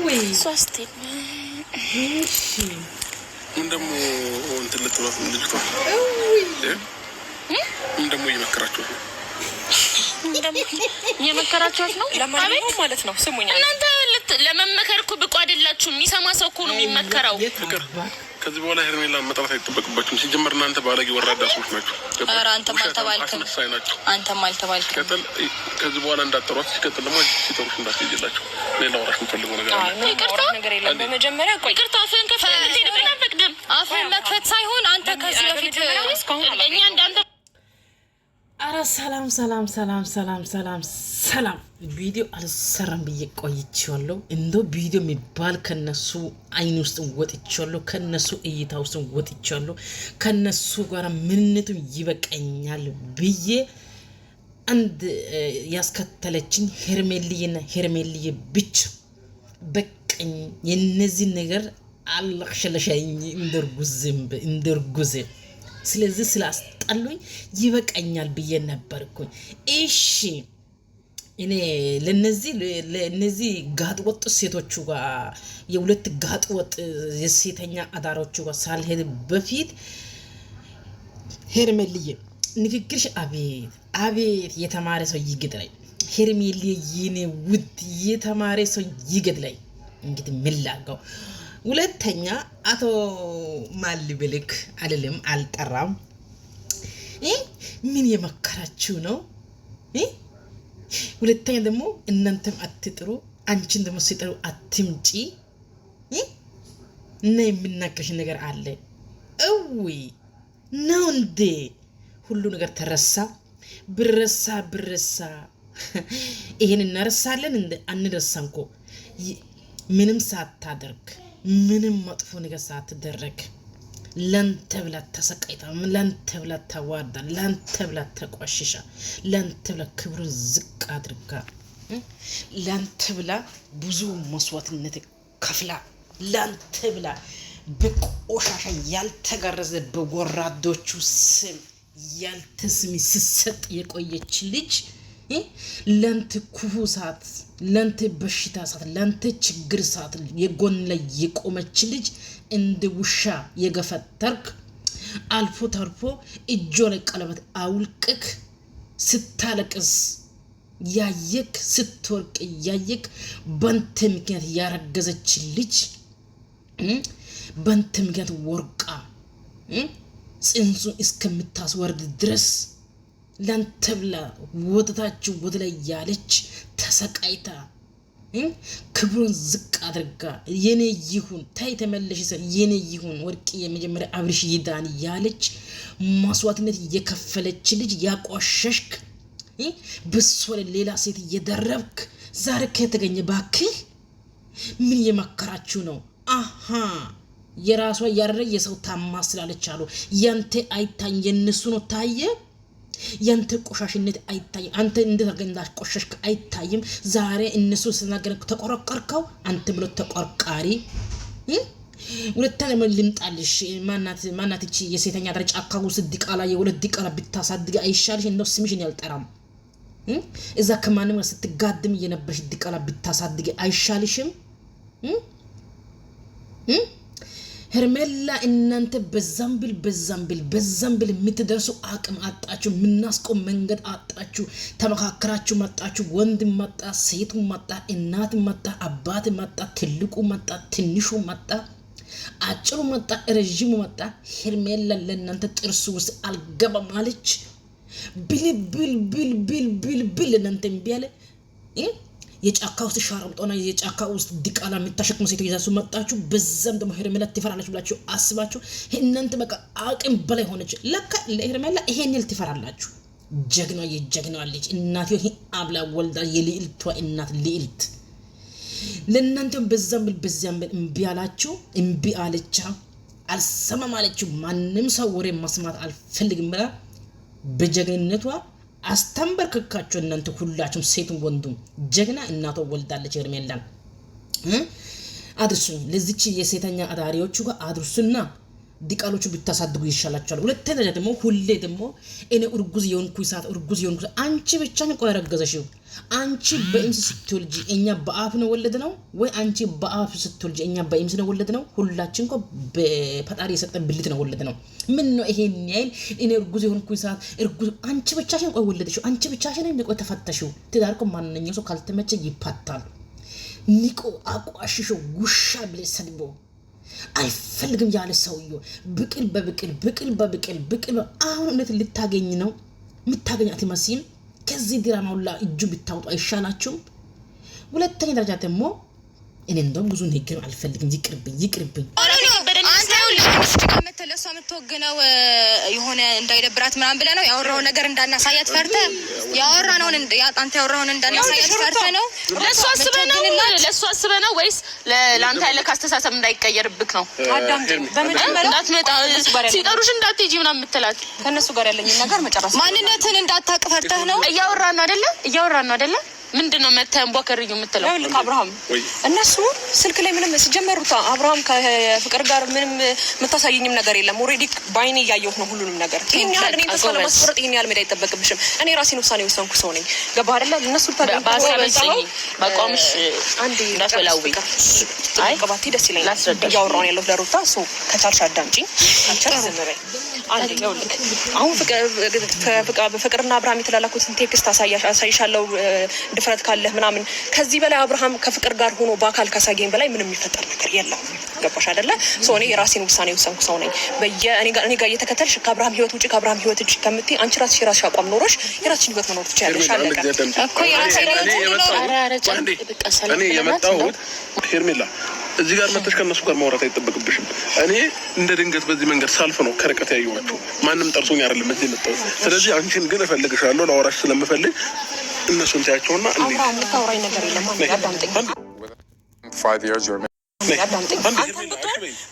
ወይ ሶስት እሺ እንደሞ እንትን ልትሏት ልጅቷ እንደሞ እየመከራችኋት ነው ለማንኛውም ማለት ነው። ስሙኝ እናንተ ለመመከር እኮ ብቁ አይደላችሁም። የሚሰማ ሰው እኮ ነው የሚመከረው። ከዚህ በኋላ ሄርሜላ መጥራት አይጠበቅባችሁም። ሲጀመር እናንተ ባለጌ ወራዳ ሰዎች ናቸው። ኧረ አንተም አልተባልክም። አንተም አልተባልክም። ከዚህ በኋላ እንዳጠሯት ሲቀጥል ደግሞ ሲጠሩሽ እንዳትይላቸው ሌላ ወራሽ የምፈልገው ነገር አለ። ይቅርታ ነገር የለም። በመጀመሪያ ቆይ ይቅርታ አፍህን ከፍተህ ልትሄድብን አንፈቅድም። አፍህን መክፈት ሳይሆን አንተ ከዚህ በፊት እኛ እንዳንተ አረ ሰላም ቪዲዮ አልሰራም ብዬ ቆይቼዋለሁ። እንደው ቪዲዮ የሚባል ከነሱ አይን ውስጥ ወጥቼዋለሁ፣ ከነሱ እይታ ውስጥ ወጥቼዋለሁ። ከነሱ ጋር ምንነቱ ይበቃኛል ብዬ አንድ ያስከተለችኝ ሄርሜልዬና ሄርሜልዬ ብቻ በቀኝ የነዚህ ነገር አላክሸለሻኝ እንደርጉዝ ስለዚህ ስላስጠሉኝ ይበቃኛል ብዬ ነበርኩኝ። እሺ እኔ ለነዚህ ጋጥወጥ ሴቶቹ ጋር የሁለት ጋጥወጥ የሴተኛ አዳሮቹ ጋር ሳልሄድ በፊት ሄርሜልዬ ንግግርሽ አቤት የተማረ ሰው ይገድላይ። ሄርሜልዬ የኔ ውድ የተማረ ሰው ይገድላይ። እንግዲህ ምን ላድርገው? ሁለተኛ አቶ ማልብልክ አይደለም አልጠራም። ምን የመከራችሁ ነው? ሁለተኛ ደግሞ እናንተም አትጥሩ፣ አንቺን ደግሞ ሲጠሩ አትምጪ እና የምናገርሽ ነገር አለ። እዊ ነው እንዴ? ሁሉ ነገር ተረሳ። ብረሳ ይሄን እናረሳለን እንደ አንረሳም እኮ ምንም ሳታደርግ ምንም መጥፎ ነገር ሳትደረግ ለንተ ብላ ተሰቃይታ፣ ለንተ ብላ ተዋርዳ፣ ለንተ ብላ ተቋሽሻ፣ ለንተ ብላ ክብሩን ዝቅ አድርጋ፣ ለንተ ብላ ብዙ መስዋዕትነት ከፍላ፣ ለንተ ብላ በቆሻሻ ያልተጋረዘ በወራዶቹ ስም ያልተስሚ ስሰጥ የቆየች ልጅ ለንተ ክፉ ሰዓት፣ ለንተ በሽታ ሰዓት፣ ለንተ ችግር ሰዓት የጎን ላይ የቆመች ልጅ እንደ ውሻ የገፈተርክ አልፎ ተርፎ እጆ ላይ ቀለበት አውልቅክ ስታለቅስ ያየክ ስትወርቅ ያየክ በንተ ምክንያት ያረገዘች ልጅ በንተ ምክንያት ወርቃ ጽንሱን እስከምታስወርድ ድረስ ለንተ ብላ ወደታችሁ ወደ ላይ ያለች ተሰቃይታ ክብሩን ዝቅ አድርጋ የኔ ይሁን ታይ ተመለሽ የኔ ይሁን ወርቅ የመጀመሪያ አብርሽ ይዳን ያለች መስዋዕትነት የከፈለች ልጅ ያቋሸሽክ በሶለ ሌላ ሴት እየደረብክ ዛሬ ከተገኘ ባክህ ምን የመከራችሁ ነው? የራሷ ያረረ የሰው ታማ ስላለች አሉ ያንተ አይታኝ የነሱ ነው ታየ። ያንተ ቆሻሽነት አይታይም። አንተ እንደተገንዳሽ ቆሻሽክ አይታይም። ዛሬ እነሱ ስናገረክ ተቆረቀርከው አንተ ብሎ ተቆርቃሪ ሁለተኛ ምን ልምጣልሽ? ማናት እቺ የሴተኛ ደረጃ አካው ዲቃላ የወለድ ዲቃላ ብታሳድግ አይሻልሽ? እንደው ስምሽን ያልጠራም እዛ ከማንም ጋር ስትጋድም የነበርሽ ዲቃላ ብታሳድግ አይሻልሽም? ሄርሜላ እናንተ በዛምብል የምትደርሱ አቅም አጣችሁ። ምናስቆም መንገድ አጣችሁ። ተመካከራችሁ መጣችሁ። ወንድ መጣ፣ ሴቱ መጣ፣ እናት መጣ፣ አባት መጣ፣ ትልቁ መጣ፣ ትንሹ መጣ፣ አጭሩ መጣ፣ ረጅሙ መጣ። ሄርሜላ ለእናንተ ጥርሱ ውስጥ አልገባም አለች። ብል እናንተ እምቢ አለ። የጫካ ውስጥ ሻርምጦና የጫካ ውስጥ ዲቃላ የምታሸክሙ ሴት ይዛችሁ መጣችሁ። በዛም ደግሞ ሄርሜላ ትፈራለች ብላችሁ አስባችሁ እናንተ በቃ አቅም በላይ ሆነች። ለካ ለሄርሜላ ይሄን ይል ትፈራላችሁ። ጀግና የጀግና ልጅ እናት ይሄ አብላ ወልዳ የልዕልቷ እናት ልዕልት ለእናንተም በዛም እምቢ አላችሁ። እምቢ አለቻ አልሰማም አለችው። ማንም ሰው ወሬ መስማት አልፈልግም ብላ በጀግንነቷ አስተንበርክካችሁ እናንተ ሁላችሁም ሴቱም ወንዱም ጀግና እናቷ ወልዳለች። ሄርሜላን አድርሱኝ ለዚች የሴተኛ አዳሪዎቹ ጋር አድርሱና ዲቃሎቹ ብታሳድጉ ይሻላችኋል። ሁለተኛ ደግሞ ሁሌ ደግሞ እኔ እርጉዝ የሆንኩኝ ሰዓት አንቺ ብቻ ነው ቆይ ያረገዘሽው? አንቺ በኢምስ ስትወልጂ እኛ በአፍ ነው ወለድ ነው ወይ አንቺ በአፍ ስትወልጂ እኛ በኢምስ ነው ወለድ ነው? ሁላችን እኮ በፈጣሪ የሰጠን ብልት ነው ወለድ ነው። ምን ነው ይሄን ያይል እኔ እርጉዝ የሆንኩኝ ሰዓት አንቺ ብቻሽን ቆይ ወለድሽው? አንቺ ብቻሽን ነው ቆይ ተፈተሽው? ትዳር እኮ ማንኛውም ሰው ካልተመቸ ይፋታል። ኒቆ አቋሽሾ ጉሻ ብለ ሰድቦ አይፈልግም ያለ ሰውዬው ብቅል በብቅል አሁን እውነት ልታገኝ ነው የምታገኛት ይመስል ከዚህ ድራማ ሁላ እጁ ብታውጡ አይሻላችሁም? ሁለተኛ ደረጃ ደግሞ እኔ እንደውም ብዙ ንግግር አልፈልግም። ይቅርብኝ ለሷ የምትወግነው የሆነ እንዳይደብራት ምናምን ብለህ ነው ያወራውን ነገር እንዳናሳያት ፈርተህ አንተ ያወራውን እንዳናሳያት ፈርተህ ነው? ለሷ አስበህ ነው ወይስ ለአንተ ያለ አስተሳሰብ እንዳይቀየርብክ ነው? አዳምጠኝ። በመጀመሪያ እንዳትመጣ ሲጠሩሽ እንዳትሄጂ ምናምን የምትላት ከእነሱ ጋር ያለኝ ነገር መጨረስ ማንነትን እንዳታውቅ ፈርተህ ነው? እያወራን ነው አይደለ? ምንድነው መተን ቦከርዩ የምትለው? ልክ አብርሃም እነሱ ስልክ ላይ ምንም ሲጀመሩታ አብርሃም ከፍቅር ጋር ምንም የምታሳየኝም ነገር የለም። ኦልሬዲ ባይኔ እያየሁት ነው ሁሉንም ነገር። ይሄን ያህል እኔ ተስፋ ለማስቆረጥ ይሄን ያህል ሜዳ አይጠበቅብሽም። እኔ ራሴን ውሳኔ ወሰንኩ ሰው ነኝ። ገባህ አይደለ? እነሱ በቋምሽ አንዴ እንዳትበላው አይ ቀባቲ ደስ ይለኛል። እያወራሁ ነው ያለሁት ለሩታ ሰው ከቻልሽ አዳምጪኝ። አንዴ ይኸውልህ አሁን ፍቅርና አብርሃም የተላላኩትን ቴክስት አሳይሻለሁ ድፍረት ካለ ምናምን ከዚህ በላይ አብርሃም ከፍቅር ጋር ሆኖ በአካል ካሳገኝ በላይ ምንም የሚፈጠር ነገር የለም። ገባሽ አይደለ? እኔ የራሴን ውሳኔ ወሰንኩ ሰው ነኝ። እኔ ጋር እየተከተልሽ ከአብርሃም ህይወት ውጪ ከአብርሃም ህይወት ውጪ ከምትይ አንቺ የራስሽ አቋም ኖሮሽ የራስሽን ህይወት መኖር ትችያለሽ። አለቀ እኮ እኔ የመጣሁት ሄርሜላ እዚህ ጋር መተሽ ከነሱ ጋር ማውራት አይጠበቅብሽም። እኔ እንደ ድንገት በዚህ መንገድ ሳልፍ ነው ከርቀት ያየኋቸው። ማንም ጠርሶኝ አይደለም እዚህ የመጣሁት። ስለዚህ አንቺን ግን እፈልግሻለሁ፣ ላወራሽ ስለምፈልግ እነሱን ታያቸውና አብርሃም ልታወራኝ ነገር የለም። አዳምጠኝ።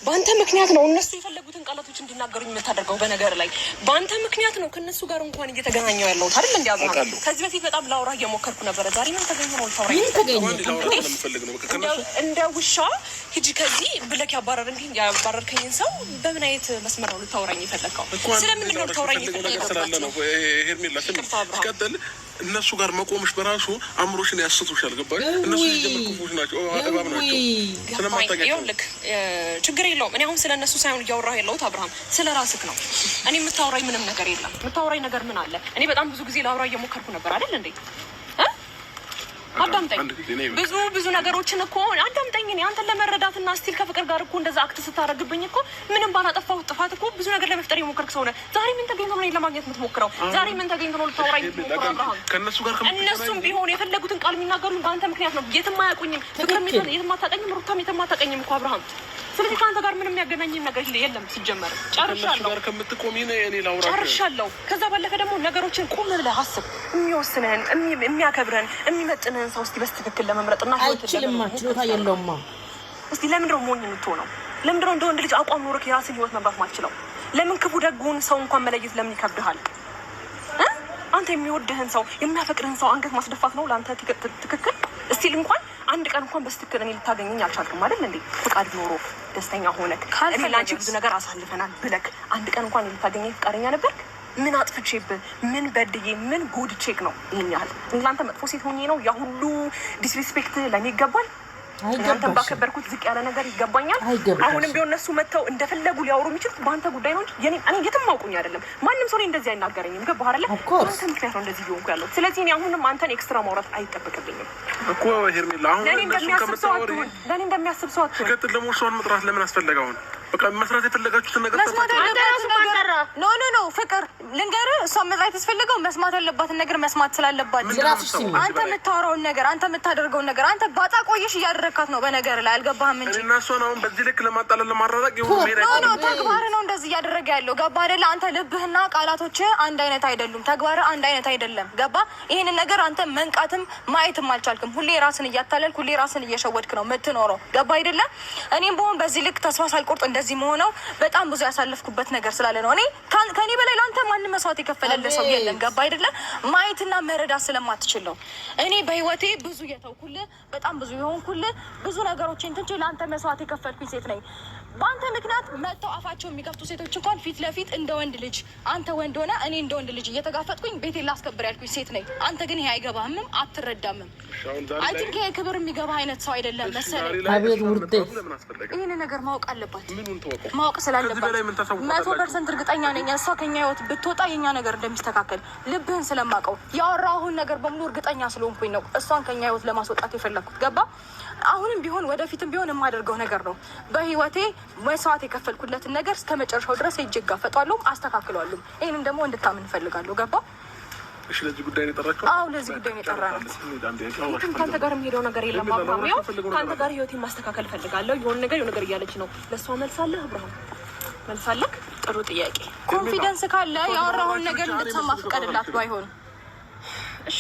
በአንተ ምክንያት ነው እነሱ የፈለጉትን ቃላቶች እንዲናገሩኝ የምታደርገው። በነገር ላይ በአንተ ምክንያት ነው ከነሱ ጋር እንኳን እየተገናኘው ያለሁት አይደል? እንዴ አብርሃም ከዚህ በፊት በጣም ላውራ እየሞከርኩ ነበረ። ዛሬ ምን ተገኘ ነው ልታወራኝ? እንደ ውሻ ሂጂ ከዚህ ብለክ ያባረርከኝን ሰው በምን አይነት መስመር ነው ልታወራኝ የፈለግከው? ስለምን ነው ልታወራኝ የፈለግከው? ሄርሜላ ስቀጥል እነሱ ጋር መቆምሽ በራሱ አእምሮሽን ያስቱሻል። ገባሽ? እነሱ የጀመርኩሽ ናቸው፣ እባብ ናቸው። ይኸውልህ ችግር የለውም። እኔ አሁን ስለ እነሱ ሳይሆን እያወራሁ ያለሁት አብርሃም ስለ ራስህ ነው። እኔ የምታወራኝ ምንም ነገር የለም። የምታወራኝ ነገር ምን አለ? እኔ በጣም ብዙ ጊዜ ላውራ እየሞከርኩ ነበር አይደል እንዴ? አዳምጠኝ። ብዙ ነገሮችን እኮ አዳምጠኝ። እኔ አንተን ለመረዳትና ስቲል ከፍቅር ጋር እኮ እንደዛ አክት ስታረግብኝ እኮ ምንም ባላጠፋሁት ጥፋት እኮ ብዙ ነገር ለመፍጠር የሞከርክ ሰው ነህ። ዛሬ ምን ተገኝቶ ነው ለማግኘት የምትሞክረው? ዛሬ ምን ተገኝቶ ነው ልታወራኝ የምትሞክረው? አብርሃም እነሱም ቢሆን የፈለጉትን ቃል የሚናገሩኝ በአንተ ምክንያት ነው። የትም አያውቁኝም። ፍቅርም የትም አታውቀኝም። ሩታም የትም አታውቀኝም እኮ አብርሃም። ስለዚህ ከአንተ ጋር ምንም የሚያገናኝም ነገር የለም። ሲጀመር ጨርሻለሁ። ከዛ ባለፈ ደግሞ ነገሮችን ቆም ብለህ አስብ። የሚወስንህን፣ የሚያከብርህን፣ የሚመጥንህን ሰው እስቲ በስትክክል ለመምረጥና አይችልም። ችሎታ የለውማ። እስቲ ለምንድነው ሞኝ የምትሆነው? ለምንድነው እንደ ወንድ ልጅ አቋም ኖሮክ የራስን ህይወት መምራት ማትችለው? ለምን ክፉ ደጉን ሰው እንኳን መለየት ለምን ይከብድሃል? አንተ የሚወድህን ሰው የሚያፈቅርህን ሰው አንገት ማስደፋት ነው ለአንተ ትክክል? እስቲል እንኳን አንድ ቀን እንኳን በስትክክል እኔ ልታገኘኝ አልቻልክም አይደል እንዴ? ፍቃድ ኖሮ ደስተኛ ሆነክ እኔ ላንቺ ብዙ ነገር አሳልፈናል ብለክ አንድ ቀን እንኳን ልታገኘኝ ፍቃደኛ ነበርክ? ምን አጥፍቼብህ ምን በድዬ ምን ጎድቼክ ነው ይሄን ያህል? ለአንተ መጥፎ ሴት ሆኜ ነው ያ ሁሉ ዲስሪስፔክት ለኔ ይገባል? አንተ ባከበርኩት ዝቅ ያለ ነገር ይገባኛል? አሁንም ቢሆን እነሱ መተው እንደፈለጉ ሊያወሩ የሚችሉት በአንተ ጉዳይ ነው እንጂ እኔ የትም አውቁኝ አይደለም። ማንም ሰው እንደዚህ አይናገረኝም። ገባህ አይደለ? አንተ ምክንያት ነው እንደዚህ እየሆንኩ ያለው። ስለዚህ እኔ አሁንም አንተን ኤክስትራ ማውራት አይጠበቅብኝም እኮ ሄርሜላ። አሁን ለኔ እንደሚያስብ ሰው አትሁን። ሲቀጥል ደግሞ እሷን መጥራት ለምን አስፈለገ? አሁን በቃ መስራት የፈለጋችሁትን ነገር ኖ ፍቅር ልንገርህ፣ እሷን መጥራት ያስፈልገው መስማት ያለባትን ነገር መስማት ስላለባት። አንተ የምታወራውን ነገር አንተ የምታደርገውን ነገር አንተ ባጣ ቆየሽ እያደረካት ነው። በነገር ላይ አልገባህም እንጂ እና እሷን አሁን በዚህ ልክ ለማጣለል ለማራራቅ ተግባር ነው እንደዚህ እያደረገ ያለው። ገባ አይደለ? አንተ ልብህና ቃላቶች አንድ አይነት አይደሉም። ተግባር አንድ አይነት አይደለም። ገባ? ይሄንን ነገር አንተ መንቃትም ማየትም አልቻልክም። ሁሌ ራስን እያታለልክ ሁሌ ራስን እየሸወድክ ነው የምትኖረው። ገባ አይደለ? እኔም በሆን በዚህ ልክ ተስፋ ሳልቆርጥ እንደዚህ መሆነው በጣም ብዙ ያሳለፍኩበት ነገር ስላለ ነው። እኔ ከኔ በላይ ለአንተ ማንም መስዋዕት የከፈለልህ ሰው የለም። ገባ አይደለ? ማየትና መረዳት ስለማትችል ነው። እኔ በህይወቴ ብዙ የተውኩልህ በጣም ብዙ የሆንኩልህ ብዙ ነገሮችን ትንሽ ለአንተ መስዋዕት የከፈልኩኝ ሴት ነኝ። በአንተ ምክንያት መጥተው አፋቸው የሚከፍቱ ሴቶች እንኳን ፊት ለፊት እንደ ወንድ ልጅ አንተ ወንድ ሆነ እኔ እንደ ወንድ ልጅ እየተጋፈጥኩኝ ቤቴን ላስከብር ያልኩኝ ሴት ነኝ። አንተ ግን ይሄ አይገባህምም፣ አትረዳምም። አይ ቲንክ ይሄ ክብር የሚገባ አይነት ሰው አይደለም መሰለኝ። አቤት ውርዴ! ይሄን ነገር ማወቅ አለባት። ማወቅ ስላለባት 100% እርግጠኛ ነኝ እሷ ከኛ ህይወት ብትወጣ የኛ ነገር እንደሚስተካከል ልብህን ስለማውቀው ያወራሁን ነገር በሙሉ እርግጠኛ ስለሆንኩኝ ነው እሷን ከኛ ህይወት ለማስወጣት የፈለኩት። ገባ? አሁንም ቢሆን ወደፊትም ቢሆን የማደርገው ነገር ነው። በህይወቴ መስዋዕት የከፈልኩለትን ነገር እስከ መጨረሻው ድረስ ሄጄ እጋፈጣለሁ፣ አስተካክለዋለሁ። ይሄንን ደግሞ እንድታምን እፈልጋለሁ። ገባ? እሺ፣ ለዚህ ጉዳይ ነው የጠራችው? አዎ፣ ለዚህ ጉዳይ ነው የጠራነው። ከአንተ ጋር የሚሄደው ነገር የለም አብርሃም። ያው ከአንተ ጋር ህይወቴን ማስተካከል እፈልጋለሁ። የሆነ ነገር እያለች ነው። ለእሷ መልሳለህ አብርሃም? መልሳለህ? ጥሩ ጥያቄ። ኮንፊደንስ ካለ ያወራውን ነገር እንድትሰማ ፍቀድላት። ባይሆን እሺ፣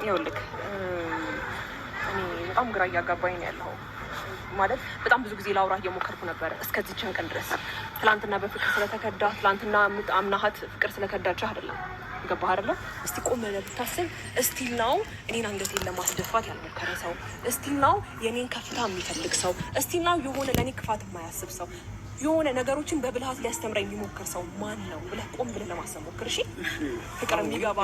ይኸውልህ በጣም ግራ እያጋባኝ ነው ያለው። ማለት በጣም ብዙ ጊዜ ላውራ እየሞከርኩ ነበረ እስከዚህችን ቀን ድረስ። ትላንትና በፍቅር ስለተከዳ ትላንትና አምናሃት ፍቅር ስለከዳችህ አይደለም። ገባህ አይደለም? እስቲ ቆም ብለህ ብታስብ እስቲል ነው እኔን አንገቴን ለማስደፋት ያልሞከረ ሰው፣ እስቲል ነው የኔን ከፍታ የሚፈልግ ሰው፣ እስቲል ነው የሆነ ለእኔ ክፋት የማያስብ ሰው፣ የሆነ ነገሮችን በብልሃት ሊያስተምረኝ የሚሞክር ሰው ማን ነው ብለህ ቆም ብለህ ለማሰብ ሞክር። እሺ ፍቅር የሚገባ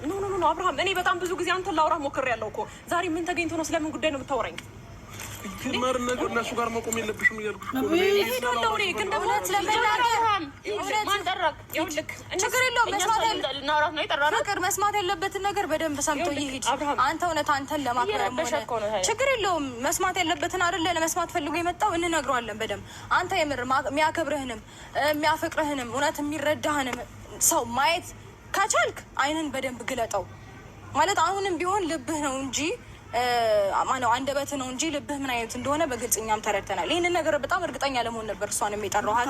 ኖ አብርሃም፣ እኔ በጣም ብዙ ጊዜ አንተን ላውራ ሞክሬያለሁ እኮ። ዛሬ ምን ተገኝቶ ነው? ስለምን ጉዳይ ነው የምታወራኝ? ግማርነት እነሱ ጋር መቆም የለብሽም እያልኩሽ እኮ ነው። እሄዳለሁ እኔ ግን ደግሞ ስለምናገር ማን ጠራክ? ይኸውልህ ችግር የለውም። ፍቅር መስማት ያለበትን ነገር በደንብ ሰምቶ ይሄድ። አንተ እውነት አንተን ለማክበር ሆነ ችግር የለውም። መስማት ያለበትን አይደለ ለመስማት ፈልጎ የመጣው እንነግረዋለን በደንብ። አንተ የምር የሚያከብርህንም የሚያፈቅርህንም እውነት የሚረዳህንም ሰው ማየት ከቻልክ አይንን በደንብ ግለጠው። ማለት አሁንም ቢሆን ልብህ ነው እንጂ ማነው አንደበት ነው እንጂ ልብህ ምን አይነት እንደሆነ በግልጽኛም ተረድተናል። ይሄንን ነገር በጣም እርግጠኛ ለመሆን ነበር እሷንም የጠራኋት።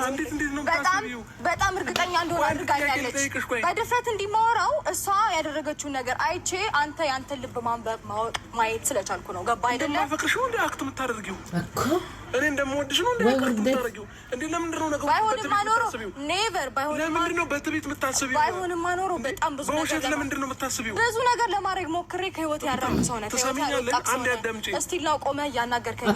በጣም እርግጠኛ እንደሆነ አድርጋኛለች። በድፍረት እንዲማወራው እሷ ያደረገችውን ነገር አይቼ አንተ ያንተን ልብ ማንበብ ማወቅ ማየት ስለቻልኩ ነው። ገባ አይደለ? እንደማፈቅርሽ ነው እንደ አክት የምታደርጊው እኮ እኔ እንደምወድሽ ነው እንደ አክት የምታደርጊው እንዴ? ለምንድን ነው ነገሩ? ባይሆንም አኖሮ ኔቨር ባይሆንም ለምንድን ነው በትቤት የምታስቢው? ባይሆንም አኖሮ በጣም ብዙ ነገር በውሸት ለምንድን ነው የምታስቢው? ብዙ ነገር ለማድረግ ሞክሬ ከህይወት ያራቁ ሰው ነው። አንድ ያዳምጪኝ እስቲ ላው ቆመህ እያናገርከኝ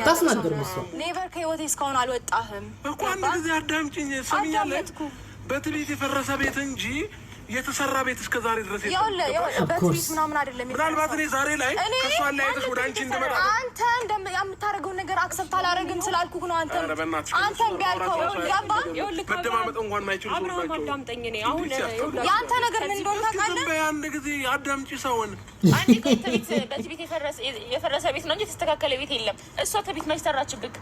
ኔቨር ከህይወቴ እስካሁን አልወጣህም እኮ። አንድ ጊዜ አዳምጪኝ። ሰሚኛለህ? በትቤት የፈረሰ ቤት እንጂ የተሰራ ቤት እስከ ዛሬ ድረስ በትቤት ምናምን አይደለም። ምናልባት እኔ ዛሬ ላይ ከእሷ ላይ አይተሽ ወደ አንቺ እንድመጣ አንተ የምታደርገውን ነገር አክሰፕት አላደርግም ስላልኩህ ነው። አንተ ቢያልከው ገባ? መደማመጥ እንኳን ማይችሉ ሰው ናቸው። አዳምጠኝ። እኔ አሁን የአንተ ነገር ምን እንደሆነ ታውቃለህ? በአንድ ጊዜ አዳምጪ ሰውን። አንዴ በትቤት የፈረሰ ቤት ነው እንጂ የተስተካከለ ቤት የለም። እሷ ትቤት መች ሰራችብህ?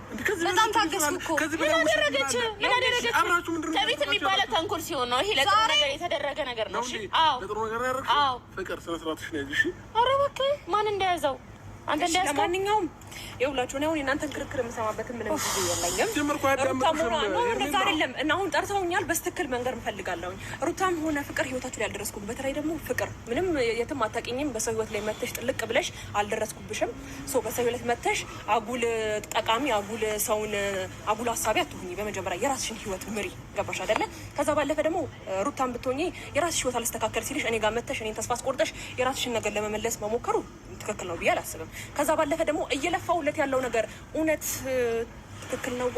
በጣም ታገስኩ እኮ። ምን አደረገች? ትቤት የሚባለው ተንኮል ሲሆን ነው። ይሄ ለጥሩ ነገር የተደረገ ነገር ነው። እሺ አዎ፣ ለጥሩ ነገር ያደረግሽው ፍቅር ስነ ስርዓትሽ ነው ያልሽ። ኧረ እባክህ ማን እንደያዘው አንተ እንደያዝከው። ለማንኛውም ይኸውላችሁ ነው እናንተን ክርክር የምሰማበትን ምንም ጊዜ የለኝም። ጀመርኩ አይደለም እና አሁን ጠርተውኛል። በስትክክል መንገር እንፈልጋለሁ። ሩታም ሆነ ፍቅር ህይወታችሁ ላይ አልደረስኩም። በተለይ ደግሞ ፍቅር ምንም የትም አታውቂኝም። በሰው ህይወት ላይ መተሽ ጥልቅ ብለሽ አልደረስኩብሽም። በሰው ህይወት መተሽ አጉል ጠቃሚ አጉል ሰውን አጉል ሀሳቢ አትሁኚ። በመጀመሪያ የራስሽን ህይወት ምሪ። ገባሽ አይደለ? ከዛ ባለፈ ደግሞ ሩታም ብትሆኚ የራስሽ ህይወት አልስተካከል ሲልሽ እኔ ጋር መተሽ እኔን ተስፋ አስቆርጠሽ የራስሽን ነገር ለመመለስ መሞከሩ ትክክል ነው ብዬ አላስብም። ከዛ ባለፈ ደግሞ እየለፋውለት ያለው ነገር እውነት ትክክል ነው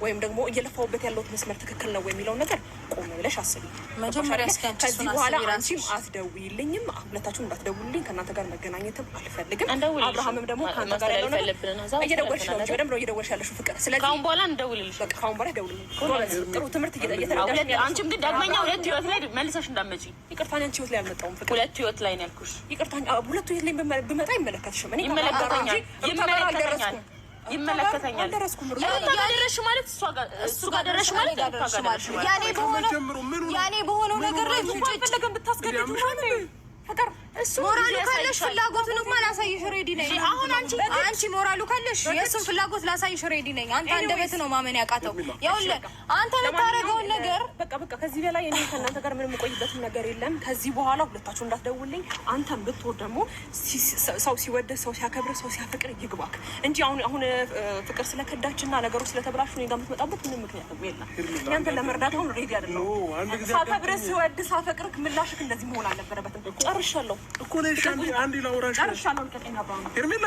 ወይም ደግሞ እየለፋውበት ያለው መስመር ትክክል ነው የሚለው ነገር ቆም ብለሽ አስቢ። መጀመሪያ ከዚህ በኋላ አንቺም አትደውይልኝም፣ ሁለታችሁም እንዳትደውሉልኝ። ከእናንተ ጋር መገናኘትም አልፈልግም። አብርሃምም ደግሞ ከአንተ ጋር ያለው ነገር እየደወልሽ ነው እንጂ በደንብ ነው እየደወልሽ ያለሽው ፍቅር። ስለዚህ ከአሁን በኋላ እንደውልልሽ። በቃ ከአሁን በኋላ ደውልልኝ። ጥሩ ትምህርት እየተረዳሽ። አንቺም ግን ዳግመኛ ሁለት ህይወት ላይ መልሰሽ እንዳትመጪ። ይቅርታ፣ አንቺ ህይወት ላይ አልመጣሁም ፍቅር። ሁለት ህይወት ላይ ነው ያልኩሽ። ይቅርታ፣ ሁለቱ ህይወት ላይ ብመጣ አይመለከትሽም። እኔ ይመለከተኛል። ያደረሽ ማለት እሱ ጋር ደረሽ ማለት ያኔ በሆነው ነገር ላይ ፈለገን ብታስገድዱ ፍቅር ሞራሉ ካለሽ ፍላጎቱን እንኳን ላሳይሽ ሬዲ ነኝ። አሁን አንቺ ሞራሉ ካለሽ የእሱን ፍላጎት ላሳይሽ ሬዲ ነኝ። አንተ አንደበት ነው ማመን ያቃተው። ይኸውልህ አንተ የምታደርገውን ነገር በቃ ከዚህ በላይ እኔ ከእናንተ ጋር ምንም የምቆይበትም ነገር የለም። ከዚህ በኋላ ሁለታችሁ እንዳትደውልኝ። አንተም ብትወድ ደግሞ ሰው ሲወድ ሰው ሲያከብር ሰው ሲያፈቅር ይግባክ እንጂ አሁን ፍቅር ስለከዳችና ነገሮች ስለተብላሹ እኔ ጋር የምትመጣበት ምንም ምክንያት የለም። አንተን ለመርዳት አሁን ሬዲ አይደለሁም። ሳከብር ስወድ ሳፈቅርክ ምላሽክ እንደዚህ መሆን አልነበረበትም። ጨርሻለሁ እኮ ነሽ። አንዴ ላውራሽ። ጨርሻለሁ። ልቀቀኝ አባባ ሄርሜላ